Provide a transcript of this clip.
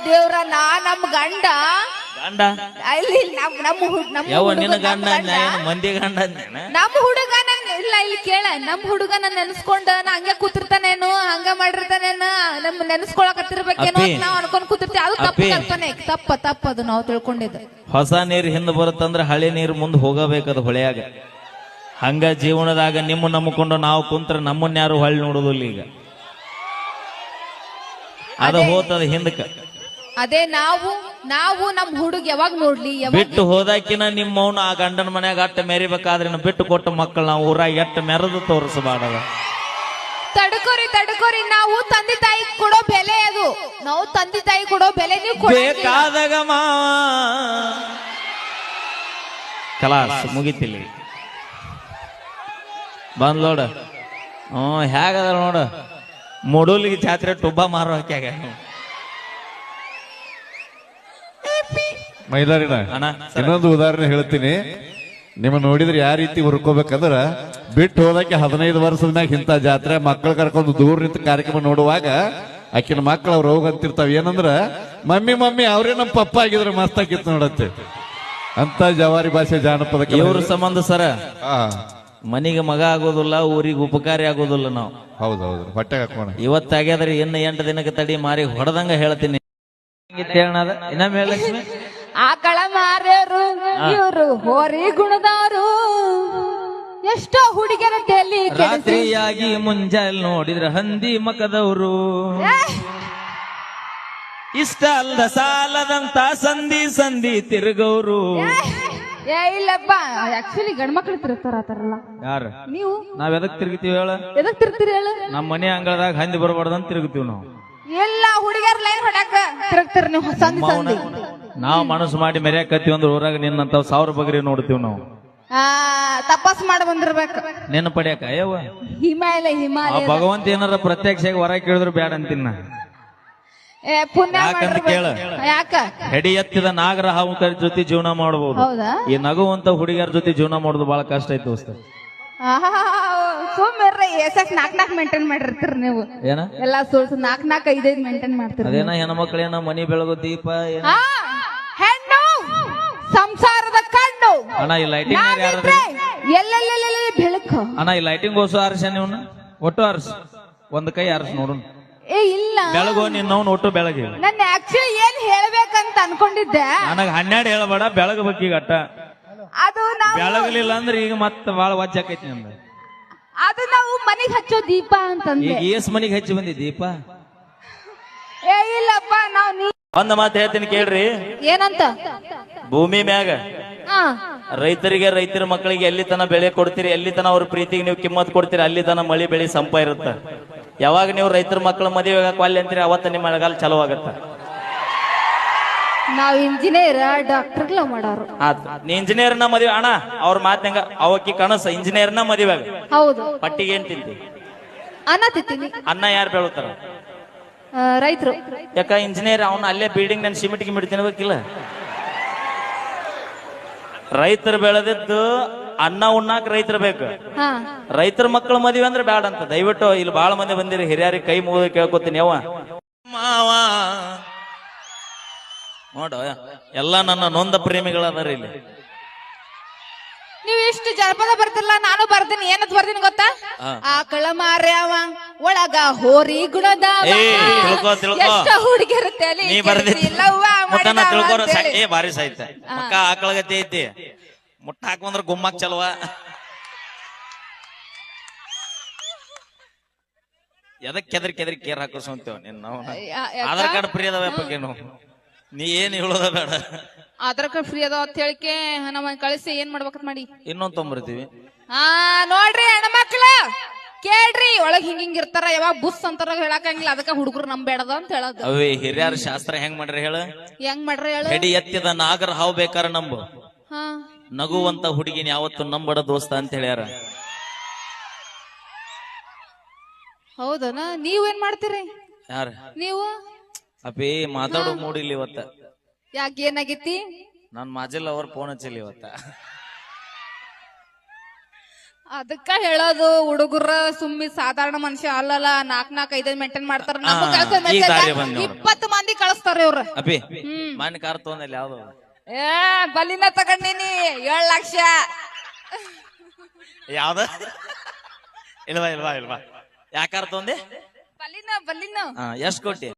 ದೇವ್ರ ನಮ್ ಗಂಡ ಗಂಡ ಅಲ್ಲಿ ಯಾವ ನಿನ್ನ ಗಂಡ ಏನು ಮಂದಿ ಗಂಡ ನಮ್ಮ ಹುಡುಗ ಇಲ್ಲ ಇಲ್ಲಿ ಕೇಳ ನಮ್ ಹುಡುಗ ನನ್ ನೆನ್ಸ್ಕೊಂಡ ನಾ ಹಂಗೆ ಕೂತಿರ್ತಾನೇನು ಹಂಗ ಮಾಡಿರ್ತಾನೇನು ನಮ್ ನೆನ್ಸ್ಕೊಳಕತ್ತಿರ್ಬೇಕೇನೋ ಅಂತ ನಾವ್ ಅನ್ಕೊಂಡ್ ಕೂತಿರ್ತೀವಿ. ಅದು ತಪ್ಪು ಕಲ್ಪನೆ, ತಪ್ಪದು ನಾವು ತಿಳ್ಕೊಂಡಿದ್ದು. ಹೊಸ ನೀರ್ ಹಿಂದ್ ಬರುತ್ತಂದ್ರ ಹಳೆ ನೀರ್ ಮುಂದ್ ಹೋಗಬೇಕದು ಹೊಳೆಯಾಗ. ಹಂಗ ಜೀವನದಾಗ ನಿಮ್ಮ ನಂಬಿಕೊಂಡು ನಾವು ಕುಂತ್ರ ನಮ್ಮನ್ನ ಯಾರು ಹೊಳ್ಳಿ ನೋಡುದಿಲ್ಲ. ಈಗ ಅದು ಹೋತದ ಹಿಂದಕ್ಕ. ಅದೇ ನಾವು ನಮ್ ಹುಡುಗ ಯಾವಾಗ ನೋಡ್ಲಿ ಬಿಟ್ಟು ಹೋದಾಕಿನ ನಿಮ್ಮವನು ಆ ಗಂಡನ ಮನ್ಯಾಗ ಅಟ್ಟ ಮೆರಿಬೇಕಾದ್ರೆ ಬಿಟ್ಟು ಕೊಟ್ಟ ಮಕ್ಕಳು ನಾವು ಊರಾಗ ಎಟ್ಟ ಮೆರೆದು ತೋರಿಸಬಾರ್ದ. ತಡ್ಕೋರಿ ನಾವು ತಂದೆ ತಾಯಿ ಕೊಡೋ ಬೆಲೆ ಅದು. ನಾವು ತಂದೆ ತಾಯಿ ಕೊಡೋ ಬೆಲೆ ನೀವು ಬೇಕಾದಾಗ ಕಲಾಸ್ ಮುಗಿತಿಲ್ಲ. ಬಂದ್ ನೋಡ ಹೇಗದ ನೋಡ ಮುಡುಲಿಗೆ ಜಾತ್ರೆ ಟುಬ್ಬ ಮಾರೋ ಹಾಕ್ಯಾಗ ಮೈಲಾರಿನ ಇನ್ನೊಂದು ಉದಾಹರಣೆ ಹೇಳ್ತೀನಿ. ನಿಮ್ಮ ನೋಡಿದ್ರೆ ಯಾವ ರೀತಿ ಹುರ್ಕೋಬೇಕಂದ್ರ ಬಿಟ್ಟು ಹೋದಕ್ಕೆ 15 ವರ್ಷದ ಮ್ಯಾಗ ಇಂಥ ಜಾತ್ರೆ ಮಕ್ಕಳು ಕರ್ಕೊಂಡು ದೂರ ನಿಂತ ಕಾರ್ಯಕ್ರಮ ನೋಡುವಾಗ ಆಕಿನ ಮಕ್ಕಳು ಅವ್ರು ಹೋಗ್ ಅಂತಿರ್ತಾವ ಏನಂದ್ರ ಮಮ್ಮಿ ಅವ್ರೇ ನಮ್ಮ ಪಪ್ಪ ಆಗಿದ್ರೆ ಮಸ್ತ್ ಆಗಿತ್ತು ನೋಡತ್ತೆ ಅಂತ ಜವಾರಿ ಭಾಷೆ ಜಾನಪದ ಇವ್ರ ಸಂಬಂಧ ಸರ ಮನಿಗೆ ಮಗ ಆಗೋದಿಲ್ಲ, ಊರಿಗೆ ಉಪಕಾರಿ ಆಗೋದಿಲ್ಲ. ನಾವು ಹೌದೌದು ಹೊಟ್ಟೆ ಹಾಕೋಣ ಇವತ್ತಾಗ್ಯಾದ್ರೆ ಇನ್ನು 8 ದಿನಕ್ಕೆ ತಡಿ ಮಾರಿ ಹೊಡೆದಂಗ ಹೇಳ್ತೀನಿ. ಇನ್ನೊಮ್ಮೆ ಲಕ್ಷ್ಮಿ ಆಕಳ ಮಾರ್ಯರು ಇವರು ಹೋರಿ ಗುಣದವರು ಎಷ್ಟೋ ಹುಡುಗಿಯರ ತಲೆ ರಾತ್ರಿಯಾಗಿ ಮುಂಜಾನೆ ನೋಡಿದ್ರ ಹಂದಿ ಮಕದವರು ಇಷ್ಟ ಅಲ್ದ ಸಾಲದಂತ ಸಂಧಿ ತಿರುಗವ್ರು. ಇಲ್ಲಪ್ಪ ಆಕ್ಚುಲಿ ಗಂಡ್ಮಕ್ಳು ತಿರುಗ್ತಾರ ಆತರಲ್ಲ. ಯಾರು ನೀವು ನಾವ್ ಎದಕ್ ತಿರುಗ್ತೀವಿ ಹೇಳ? ಎದಕ್ ತಿರುಗ್ತೀರಿ ಹೇಳ? ನಮ್ಮ ಮನೆ ಅಂಗಳದಾಗ ಹಂದಿ ಬರಬಾರ್ದಂತ ತಿರುಗ್ತೀವಿ ನಾವು. ಎಲ್ಲ ಹುಡುಗಿಯರ್ ಲೈನ್ ಹೊಡಾಕ ತಿರುಗ್ತೀರಿ ನೀವು. ಸಂಧಿ ನಾವು ಮನಸ್ಸು ಮಾಡಿ ಮೆರ್ಯಾಕತ್ತೀವಿ ಅಂದ್ರೆ ಊರಾಗ ನಿನ್ನಂತ 1000 ಬಗ್ರಿ ನೋಡ್ತೀವಿ ನಾವು. ತಪಾಸ್ ಮಾಡಿ ಬಂದಿರ್ಬೇಕು ನೆನ ಪಡ್ಯಾಕ ಅಯ್ಯವ ಹಿಮಾಲಯ ಭಗವಂತ ಏನಾರ ಪ್ರತ್ಯಕ್ಷ ಹೊರ ಕೇಳಿದ್ರು ಬ್ಯಾಡ ಅಂತಿನ್ನ. ಯಾಕಂತ ಕೇಳ, ಯಾಕ ಹೆಡಿ ಎತ್ತಿದ ನಾಗರ ಹಾವು ಜೊತೆ ಜೀವನ ಮಾಡಬಹುದು. ಈ ನಗುವಂತ ಹುಡುಗಿಯರ ಜೊತೆ ಜೀವನ ಮಾಡೋದು ಬಹಳ ಕಷ್ಟ ಐತಿ ದೋಸ್ತ. ಸುಮ್ಮನೆ ನಾಕ್ ಮೇಂಟೈನ್ ಮಾಡಿರ್ತೀರಿ ನೀವು. ಏನ ಎಲ್ಲಾ ಸುಳ್ಸು 4-5 ಮೇಂಟೈನ್ ಮಾಡ್ತೀರಿ. ಅದೇನ ಹೆಣ್ಮಕ್ಳೇನ ಮನಿ ಬೆಳಗು ದೀಪ ಹೆಣ್ಣು ಸಂಸಾರದ ಕಣ್ಣು. ಅಣ್ಣ ಈ ಲೈಟಿಂಗ್ ಎಲ್ಲೆಲ್ಲೆಲ್ಲ ಬೆಳಕು. ಅಣ್ಣ ಈ ಲೈಟಿಂಗ್ ಓಸು ಆರಿಸ ನೀವು ಒಟ್ಟು ಆರಿಸ ಒಂದ್ ಕೈ ಆರಿಸ ನೋಡು. ಇಲ್ಲ ಬೆಳಗು ನಿನ್ನವನ್ ಒಟ್ಟು ಬೆಳಗ್ಗೆ. ನನ್ನ ಆಕ್ಚುಲಿ ಏನ್ ಹೇಳ್ಬೇಕಂತ ಅನ್ಕೊಂಡಿದ್ದೆ. ನನಗ 12 ಹೇಳಬೇಡ, ಬೆಳಗಬೇಕೀಗ ಅಟ್ಟ. ಅದು ಬೆಳಗಲಿಲ್ಲ ಅಂದ್ರೆ ಈಗ ಮತ್ತ ಬಾಳ ವಜ್ಜಾಕೈತಿ ನಂದ. ಅದು ನಾವು ಮನೆಗೆ ಹಚ್ಚೋ ದೀಪ ಅಂತಂದ್ರೆ ಈಗ ಏಸ್ ಮನಿಗೆ ಹಚ್ಚಿ ಬಂದಿ ದೀಪ? ಇಲ್ಲಪ್ಪ ನಾವು ಒಂದ್ ಮಾತು ಹೇಳ್ತೀನಿ ಕೇಳ್ರಿ. ಏನಂತ? ಭೂಮಿ ಮ್ಯಾಗ ರೈತರ ಮಕ್ಕಳಿಗೆ ಎಲ್ಲಿ ತನ ಬೆಳೆ ಕೊಡ್ತೀರಿ, ಎಲ್ಲಿ ತನ ಅವ್ರ ಪ್ರೀತಿಗೆ ನೀವು ಕಿಮ್ಮತ್ ಕೊಡ್ತೀರಿ, ಅಲ್ಲಿ ತನ ಮಳಿ ಬೆಳಿ ಸಂಪ ಇರುತ್ತ. ಯಾವಾಗ ನೀವು ರೈತರ ಮಕ್ಕಳ ಮದುವೆ ಕ್ವಾಲಿ ಅಂತೀರಿ ಅವತ್ತ ನಿಮ್ಮ ಮಳೆಗಾಲ ಚಲೋ ಆಗತ್ತ. ನಾವ್ ಇಂಜಿನಿಯರ್ ಡಾಕ್ಟರ್ ಮಾಡೋರು. ನೀ ಇಂಜಿನಿಯರ್ನ ಮದುವೆ ಅಣ್ಣ ಅವ್ರ ಮಾತಂಗ ಅವಕ್ಕಿ ಕನಸ ಇಂಜಿನಿಯರ್ನ ಮದುವೆ. ಹೌದು. ಪಟ್ಟಿಗೆ ಏನ್ ತಿಂತಿ? ಅನ್ನ ತಿಂತೀನಿ. ಅನ್ನ ಯಾರು ಬೆಳುತ್ತಾರ? ರೈತರು. ಯಾಕ ಇಂಜಿನಿಯರ್ ಅವನು ಅಲ್ಲೇ ಬಿಲ್ಡಿಂಗ್ ನನ್ ಸಿಮೆಂಟ್ ಗಿಮಿಟ್ ತಿನ್ಬೇಕಿಲ್ಲ? ರೈತರು ಬೆಳೆದಿದ್ದು ಅನ್ನ ಉಣ್ಣಾಕ ರೈತರು ಬೇಕು. ರೈತರ ಮಕ್ಕಳ ಮದುವೆ ಅಂದ್ರೆ ಬ್ಯಾಡ ಅಂತ. ದಯವಿಟ್ಟು ಇಲ್ಲಿ ಬಾಳ ಮಂದಿ ಬಂದಿರಿ, ಹಿರಿಯರಿಗೆ ಕೈ ಮುಗಿದು ಕೇಳ್ಕೊತೀನಿ. ಯಾವ ಮಾವ ನೋಡ ಎಲ್ಲಾ ನನ್ನ ನೊಂದ ಪ್ರೇಮಿಗಳದಾರ ಇಲ್ಲಿ. ನೀವ್ ಇಷ್ಟು ಜನಪದ ಬರ್ತಿಲ್ಲ, ನಾನು ಬರ್ತೀನಿ. ಏನತ್ ಬರ್ತೀನಿ ಗೊತ್ತಾ? ಆಕಳ ಮಾರ್ಯಾವ ಒಳಗ ಹೋರಿ ಗುಣದ ಹುಡುಗಿರು ನೀ ತಿಳ್ಕೊರ ಬಾರಿ ಸಾಯ್ತ ಮಕ್ಕ ಆಕಳಗತಿ ಐತಿ. ಮುಟ್ಟ ಹಾಕಂದ್ರ ಗುಮ್ಮಾಕ್ ಚಲವ. ಎದಕ್ ಕೆದರಿ ಕೇರ್ ಹಾಕೋಸಂತೇವ ನಿನ್ನ ಆಧಾರ್ ಕಾರ್ಡ್ ಫ್ರೀ ಅದಾವೇನು? ನೀ ಏನ್ ಹೇಳೋದ ಬೇಡ. ಆಧಾರ್ ಕಾರ್ಡ್ ಫ್ರೀ ಅದಾವ ಅಂತ ಹೇಳಿಕೆ ನಮ್ಮ ಕಳಿಸಿ ಏನ್ ಮಾಡ್ಬೇಕಂತ ಮಾಡಿ ಇನ್ನೊಂದ್ ತೊಂಬರ್ತೀವಿ. ನೋಡ್ರಿ ಹೆಣ್ಮಕ್ಳ ಕೇಳ್ರಿ, ಒಳಗ್ ಹಿಂಗಿಂಗ್ ಇರ್ತಾರ, ಯಾವಾಗ ಬುಸ್ ಅಂತಾರ ಹೇಳಕಂಗಿಲ್ಲ. ಅದಕ್ಕ ಹುಡುಗರು ನಂಬೇಡದ ಅಂತ ಹೇಳೋದು. ಅವೇ ಹಿರಿಯರ ಶಾಸ್ತ್ರ ಹೆಂಗ್ ಮಾಡ್ರಿ ಹೇಳ? ಹೆಂಗ್ ಮಾಡ್ರಿ ಹೇಳ? ಹೆಡಿ ಎತ್ತಿದ ನಾಗರ ಹಾವು ಬೇಕಾರ ನಂಬು, ನಗುವಂತ ಹುಡುಗಿನ ಯಾವತ್ತು ನಂಬಡ ದೋಸ್ತ ಅಂತ ಹೇಳ್ಯಾರ. ಹೌದನ? ನೀವೇನ್ ಮಾಡ್ತೀರಿ? ಯಾರ ನೀವು? ಅಪ್ಪಿ ಮಾತಾಡೋ ಮೂಡಿಲ್ಲ ಇವತ್ತ. ಯಾಕೆ ಏನಾಗೈತಿ? ನನ್ ಮಾಜಿಲ್ ಅವ್ರ ಫೋನ್ ಹಚ್ಚಿಲ್ಲ ಇವತ್ತ. ಅದಕ್ಕ ಹೇಳೋದು ಹುಡುಗರ ಸುಮ್ಮಿ ಸಾಧಾರಣ ಮನುಷ್ಯ ಅಲ್ಲಲ್ಲ 4-5 ಮೇಂಟೈನ್ ಮಾಡ್ತಾರ ಈ ದಾರಿ ಬಂದ್ ನೋಡು. 20 ಮಂದಿ ಕಳಿಸ್ತಾರ ಇವ್ರ ಅಪ್ಪಿ ಮನ್ ಕಾರ್ ತೊಗೊಂಡಲ್ಲಿ ಯಾವ್ದು ಬಲಿನ ತಗೊಂಡಿನಿ 7 ಲಕ್ಷ ಯಾವ್ದ ಇಲ್ವಾ ಯಾಕಾರ ತೊಂದೆ ಬಲಿನ ಎಷ್ಟ್ ಕೊಟ್ಟಿ